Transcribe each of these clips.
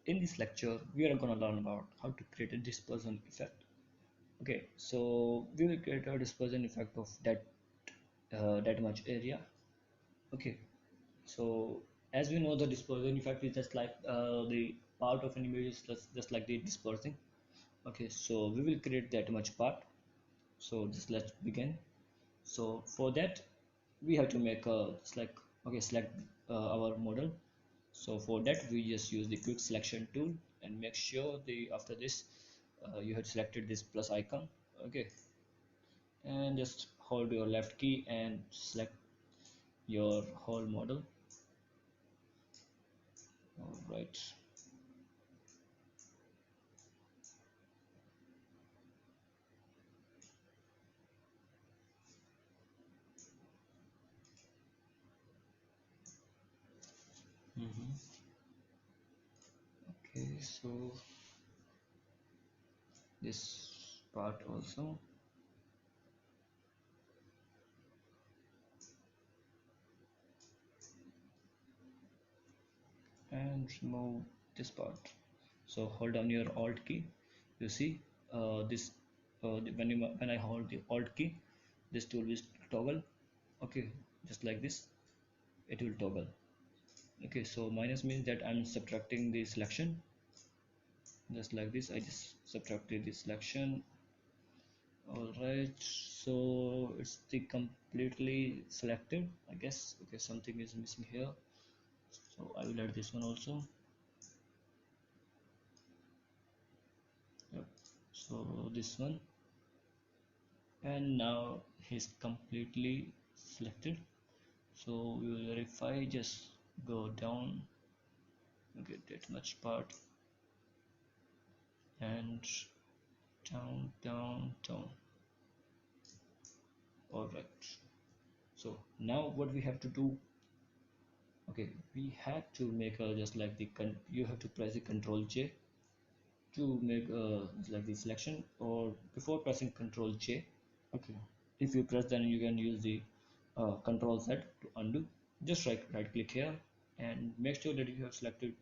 In this lecture we are going to learn about how to create a dispersion effect. Okay, so we will create a dispersion effect of that much area. Okay, so as we know, the dispersion effect is just like the part of an image is just like the dispersing. Okay, so we will create that much part. So just let's begin. So for that we have to make a just like, okay, select our model. So for that we just use the quick selection tool and make sure the after this you have selected this plus icon. Okay, and just hold your left key and select your whole model. All right. Okay, so this part also, and remove this part. So hold down your alt key. You see this when I hold the alt key, this tool will toggle. Okay, just like this it will toggle. Okay, so minus means that I'm subtracting the selection. Just like this I just subtracted the selection. All right, so it's the completely selected, I guess. Okay, something is missing here, so I will add this one also. Yep. So this one, and now he's completely selected. So we will verify, just go down, okay, that much part, and down, down, down. All right, so now what we have to do, okay, we have to make a just like the you have to press the control J to make like the selection, or before pressing control J. Okay, if you press, then you can use the control Z to undo. Just right click here and make sure that you have selected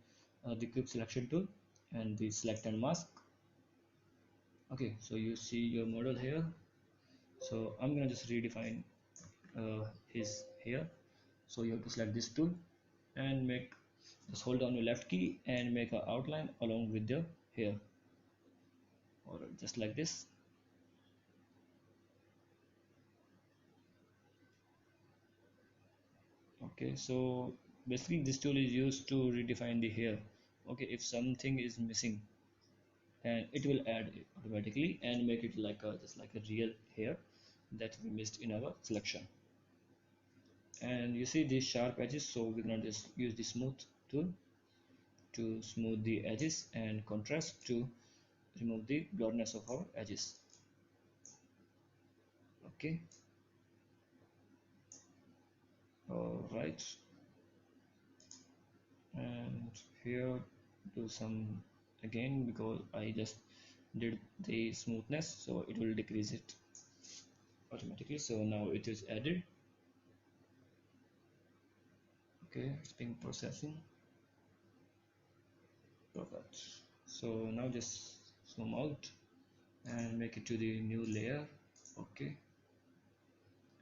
the quick selection tool and the select and mask. Okay, so you see your model here. So I'm gonna just redefine his here. So you have to select this tool and make, just hold down your left key and make an outline along with the hair, or just like this. Okay, so basically this tool is used to redefine the hair. Okay, if something is missing, then it will add it automatically and make it like a just like a real hair that we missed in our selection. And you see these sharp edges, so we're gonna just use the smooth tool to smooth the edges and contrast to remove the blurriness of our edges. Okay, all right, and here do some again, because I just did the smoothness, so it will decrease it automatically. So now it is added. Okay, it's being processing. Perfect. So now just zoom out and make it to the new layer. Okay,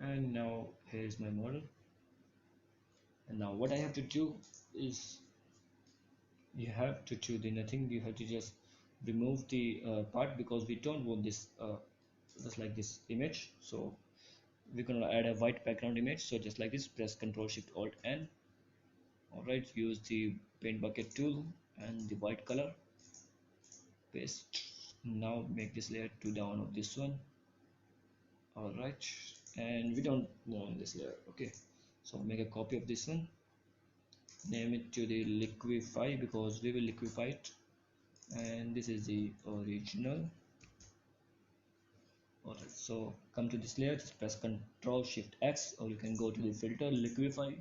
and now here is my model. And now what I have to do is, you have to choose the nothing, you have to just remove the part, because we don't want this just like this image. So we're gonna add a white background image. So just like this, press Ctrl Shift Alt N. All right, use the paint bucket tool and the white color, paste. Now make this layer to down of this one. All right, and we don't want this layer. Okay, so make a copy of this one, name it to the liquify, because we will liquify it, and this is the original. Alright, so come to this layer, just press Ctrl Shift X, or you can go to the filter liquify.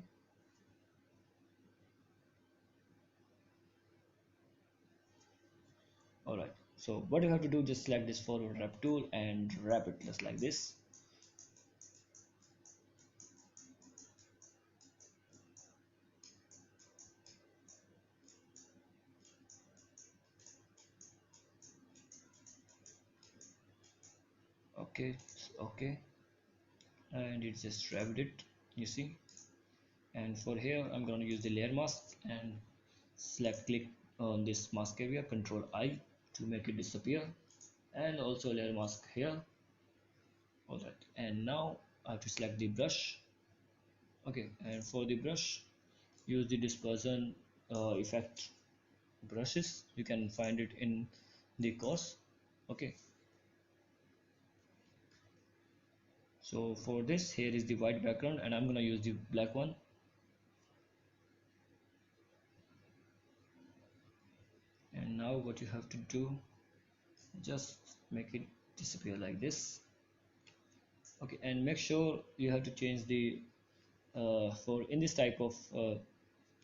Alright, so what you have to do, just select this forward wrap tool and wrap it just like this. okay, and it just wrapped it, you see. And for here I'm going to use the layer mask and select click on this mask area, control I to make it disappear, and also layer mask here. Alright, and now I have to select the brush. Okay, and for the brush use the dispersion effect brushes, you can find it in the course. Okay, so for this, here is the white background and I'm gonna use the black one. And now what you have to do, just make it disappear like this. Okay, and make sure you have to change the for in this type of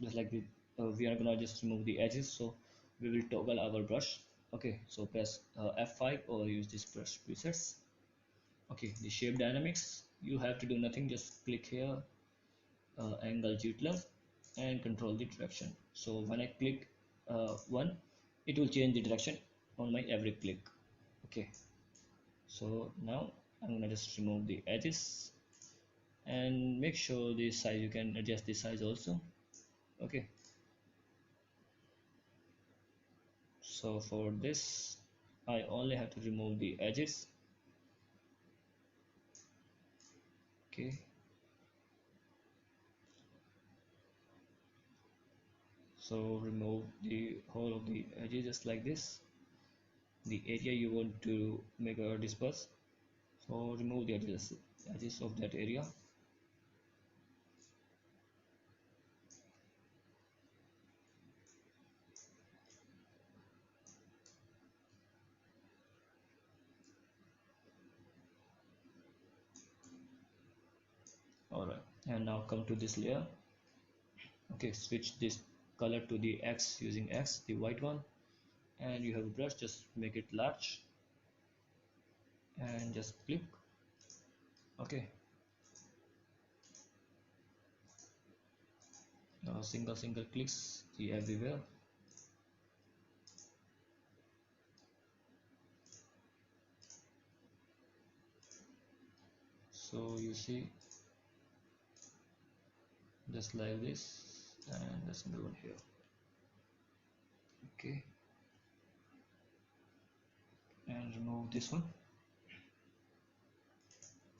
just like the we are gonna just remove the edges, so we will toggle our brush. Okay, so press F5 or use this brush presets. Okay, the shape dynamics, you have to do nothing, just click here, angle G plus and control the direction. So when I click one, it will change the direction on my every click. Okay, so now I'm gonna just remove the edges and make sure the size, you can adjust the size also. Okay, so for this I only have to remove the edges. Okay, so remove the whole of the edges just like this, the area you want to make a disperse. So remove the edges of that area. Alright, and now come to this layer. Okay, switch this color to the X using X, the white one, and you have a brush, just make it large and just click. Okay, now single clicks the everywhere. So you see just like this, and the single one here. Okay, and remove this one,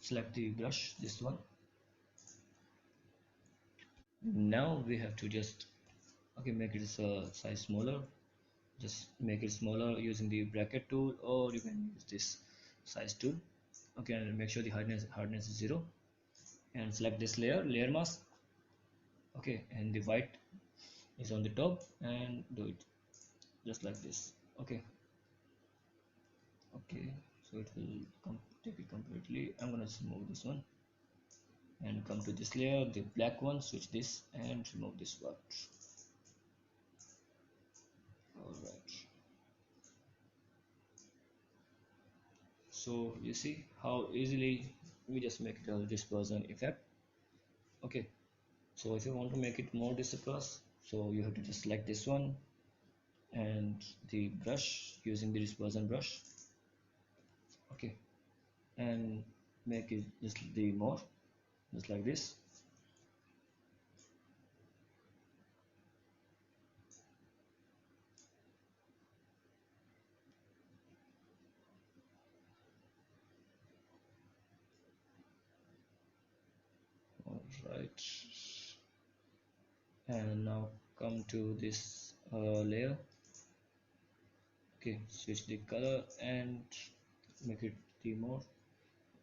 select the brush, this one. Now we have to just make it size smaller, just make it smaller using the bracket tool, or you can use this size tool. Okay, and make sure the hardness is 0 and select this layer mask. Okay, and the white is on the top and do it just like this. Okay, so it will take it completely. I'm gonna remove this one and come to this layer, the black one, switch this and remove this one. All right, so you see how easily we just make the dispersion effect. Okay, so if you want to make it more disperse, so you have to just select this one and the brush using the dispersion brush. Okay, and make it just the more, just like this. All right, and now come to this layer. Okay, switch the color and make it the more,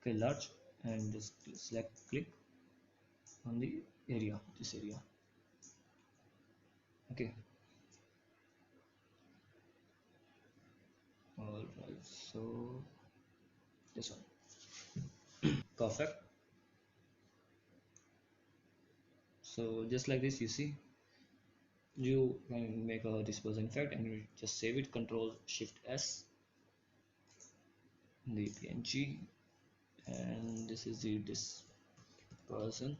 okay, large, and just select click on the area, this area. Okay, all right, so this one, perfect. So just like this, you see, you can make a dispersion effect and you just save it, control shift S, the PNG, and this is the dispersion.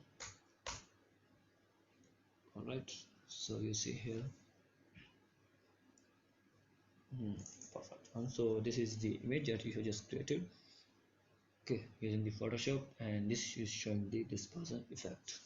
All right, so you see here, perfect. And so this is the image that you have just created. okay, using the Photoshop, and this is showing the dispersion effect.